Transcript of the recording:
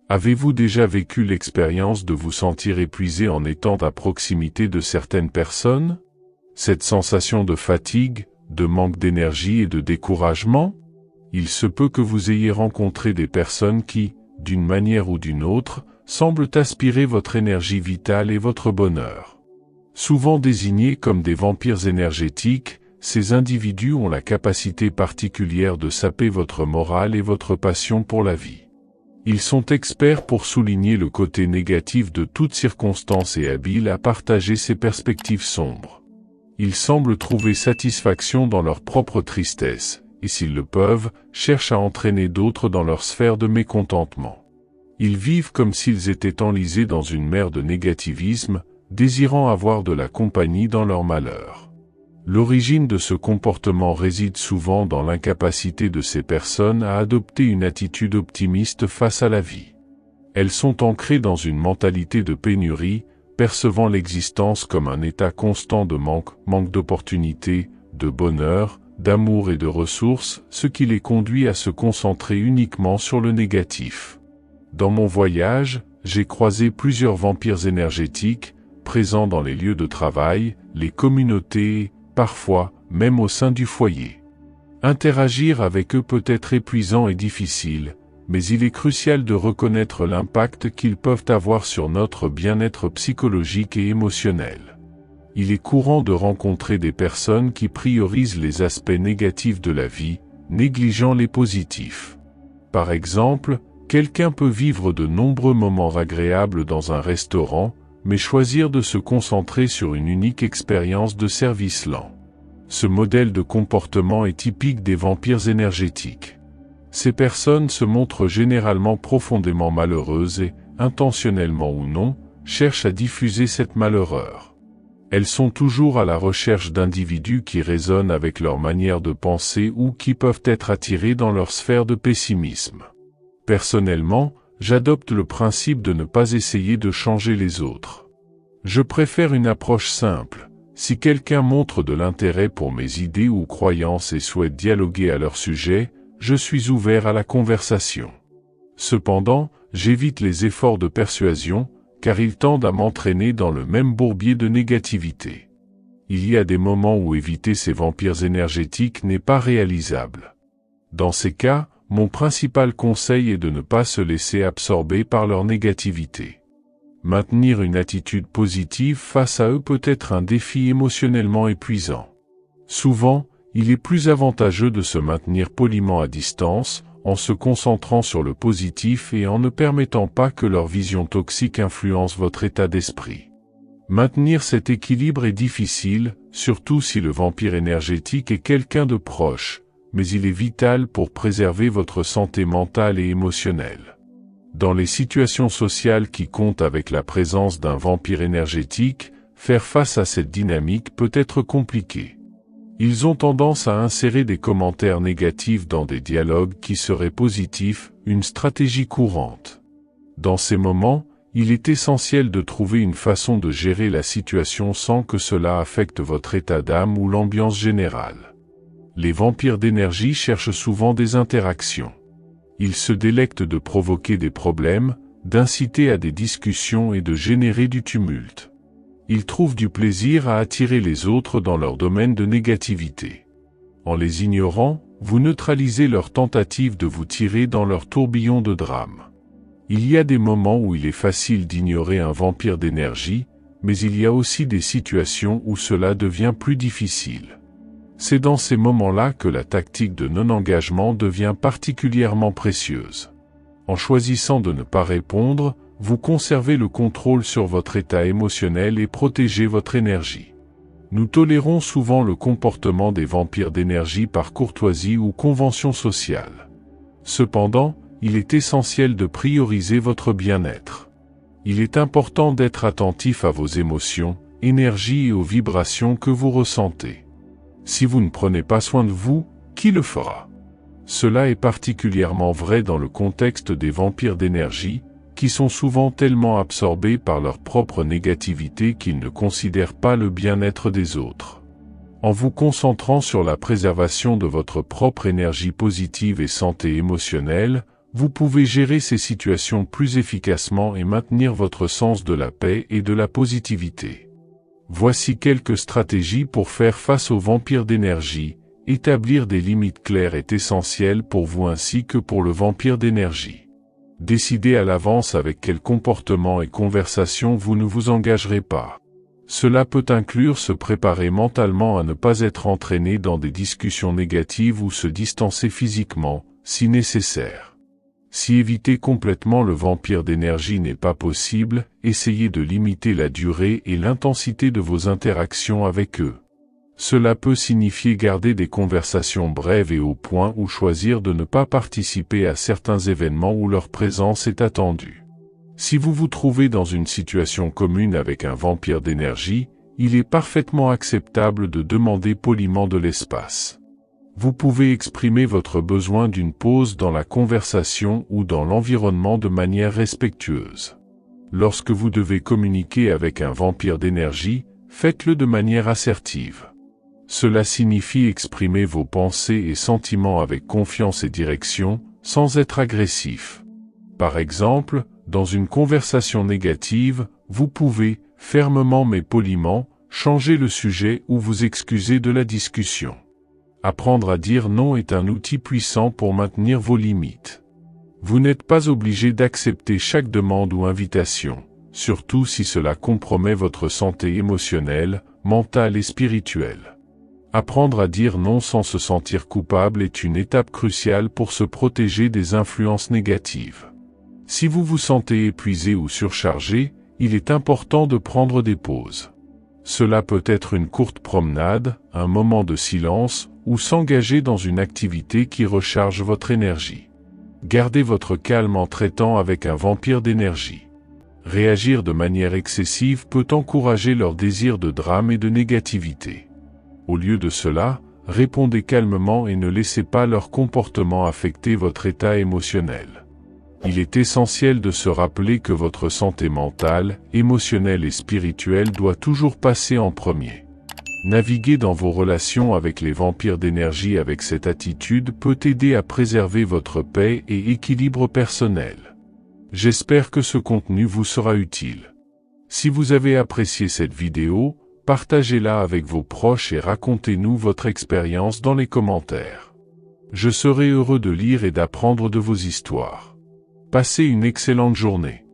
Avez-vous déjà vécu l'expérience de vous sentir épuisé en étant à proximité de certaines personnes? Cette sensation de fatigue, de manque d'énergie et de découragement? Il se peut que vous ayez rencontré des personnes qui, d'une manière ou d'une autre, semblent aspirer votre énergie vitale et votre bonheur. Souvent désignés comme des vampires énergétiques, ces individus ont la capacité particulière de saper votre morale et votre passion pour la vie. Ils sont experts pour souligner le côté négatif de toute circonstance et habiles à partager ces perspectives sombres. Ils semblent trouver satisfaction dans leur propre tristesse, et s'ils le peuvent, cherchent à entraîner d'autres dans leur sphère de mécontentement. Ils vivent comme s'ils étaient enlisés dans une mer de négativisme, désirant avoir de la compagnie dans leur malheur. L'origine de ce comportement réside souvent dans l'incapacité de ces personnes à adopter une attitude optimiste face à la vie. Elles sont ancrées dans une mentalité de pénurie, percevant l'existence comme un état constant de manque d'opportunités, de bonheur, d'amour et de ressources, ce qui les conduit à se concentrer uniquement sur le négatif. Dans mon voyage, j'ai croisé plusieurs vampires énergétiques, présents dans les lieux de travail, les communautés, parfois, même au sein du foyer. Interagir avec eux peut être épuisant et difficile, mais il est crucial de reconnaître l'impact qu'ils peuvent avoir sur notre bien-être psychologique et émotionnel. Il est courant de rencontrer des personnes qui priorisent les aspects négatifs de la vie, négligeant les positifs. Par exemple, quelqu'un peut vivre de nombreux moments agréables dans un restaurant, mais choisir de se concentrer sur une unique expérience de service lent. Ce modèle de comportement est typique des vampires énergétiques. Ces personnes se montrent généralement profondément malheureuses et, intentionnellement ou non, cherchent à diffuser cette malheur. Elles sont toujours à la recherche d'individus qui résonnent avec leur manière de penser ou qui peuvent être attirés dans leur sphère de pessimisme. Personnellement, j'adopte le principe de ne pas essayer de changer les autres. Je préfère une approche simple. Si quelqu'un montre de l'intérêt pour mes idées ou croyances et souhaite dialoguer à leur sujet, je suis ouvert à la conversation. Cependant, j'évite les efforts de persuasion, car ils tendent à m'entraîner dans le même bourbier de négativité. Il y a des moments où éviter ces vampires énergétiques n'est pas réalisable. Dans ces cas, mon principal conseil est de ne pas se laisser absorber par leur négativité. Maintenir une attitude positive face à eux peut être un défi émotionnellement épuisant. Souvent, il est plus avantageux de se maintenir poliment à distance, en se concentrant sur le positif et en ne permettant pas que leur vision toxique influence votre état d'esprit. Maintenir cet équilibre est difficile, surtout si le vampire énergétique est quelqu'un de proche, mais il est vital pour préserver votre santé mentale et émotionnelle. Dans les situations sociales qui comptent avec la présence d'un vampire énergétique, faire face à cette dynamique peut être compliqué. Ils ont tendance à insérer des commentaires négatifs dans des dialogues qui seraient positifs, une stratégie courante. Dans ces moments, il est essentiel de trouver une façon de gérer la situation sans que cela affecte votre état d'âme ou l'ambiance générale. Les vampires d'énergie cherchent souvent des interactions. Ils se délectent de provoquer des problèmes, d'inciter à des discussions et de générer du tumulte. Ils trouvent du plaisir à attirer les autres dans leur domaine de négativité. En les ignorant, vous neutralisez leur tentative de vous tirer dans leur tourbillon de drame. Il y a des moments où il est facile d'ignorer un vampire d'énergie, mais il y a aussi des situations où cela devient plus difficile. C'est dans ces moments-là que la tactique de non-engagement devient particulièrement précieuse. En choisissant de ne pas répondre, vous conservez le contrôle sur votre état émotionnel et protégez votre énergie. Nous tolérons souvent le comportement des vampires d'énergie par courtoisie ou convention sociale. Cependant, il est essentiel de prioriser votre bien-être. Il est important d'être attentif à vos émotions, énergies et aux vibrations que vous ressentez. Si vous ne prenez pas soin de vous, qui le fera? Cela est particulièrement vrai dans le contexte des vampires d'énergie, qui sont souvent tellement absorbés par leur propre négativité qu'ils ne considèrent pas le bien-être des autres. En vous concentrant sur la préservation de votre propre énergie positive et santé émotionnelle, Vous pouvez gérer ces situations plus efficacement et maintenir votre sens de la paix et de la positivité. Voici quelques stratégies pour faire face aux vampires d'énergie. Établir des limites claires est essentiel pour vous ainsi que pour le vampire d'énergie. Décidez à l'avance avec quel comportement et conversation vous ne vous engagerez pas. Cela peut inclure se préparer mentalement à ne pas être entraîné dans des discussions négatives ou se distancer physiquement, si nécessaire. Si éviter complètement le vampire d'énergie n'est pas possible, essayez de limiter la durée et l'intensité de vos interactions avec eux. Cela peut signifier garder des conversations brèves et au point ou choisir de ne pas participer à certains événements où leur présence est attendue. Si vous vous trouvez dans une situation commune avec un vampire d'énergie, il est parfaitement acceptable de demander poliment de l'espace. Vous pouvez exprimer votre besoin d'une pause dans la conversation ou dans l'environnement de manière respectueuse. Lorsque vous devez communiquer avec un vampire d'énergie, faites-le de manière assertive. Cela signifie exprimer vos pensées et sentiments avec confiance et direction, sans être agressif. Par exemple, dans une conversation négative, vous pouvez, fermement mais poliment, changer le sujet ou vous excuser de la discussion. Apprendre à dire non est un outil puissant pour maintenir vos limites. Vous n'êtes pas obligé d'accepter chaque demande ou invitation, surtout si cela compromet votre santé émotionnelle, mentale et spirituelle. Apprendre à dire non sans se sentir coupable est une étape cruciale pour se protéger des influences négatives. Si vous vous sentez épuisé ou surchargé, il est important de prendre des pauses. Cela peut être une courte promenade, un moment de silence, ou s'engager dans une activité qui recharge votre énergie. Gardez votre calme en traitant avec un vampire d'énergie. Réagir de manière excessive peut encourager leur désir de drame et de négativité. Au lieu de cela, répondez calmement et ne laissez pas leur comportement affecter votre état émotionnel. Il est essentiel de se rappeler que votre santé mentale, émotionnelle et spirituelle doit toujours passer en premier. Naviguer dans vos relations avec les vampires d'énergie avec cette attitude peut aider à préserver votre paix et équilibre personnel. J'espère que ce contenu vous sera utile. Si vous avez apprécié cette vidéo, partagez-la avec vos proches et racontez-nous votre expérience dans les commentaires. Je serai heureux de lire et d'apprendre de vos histoires. Passez une excellente journée.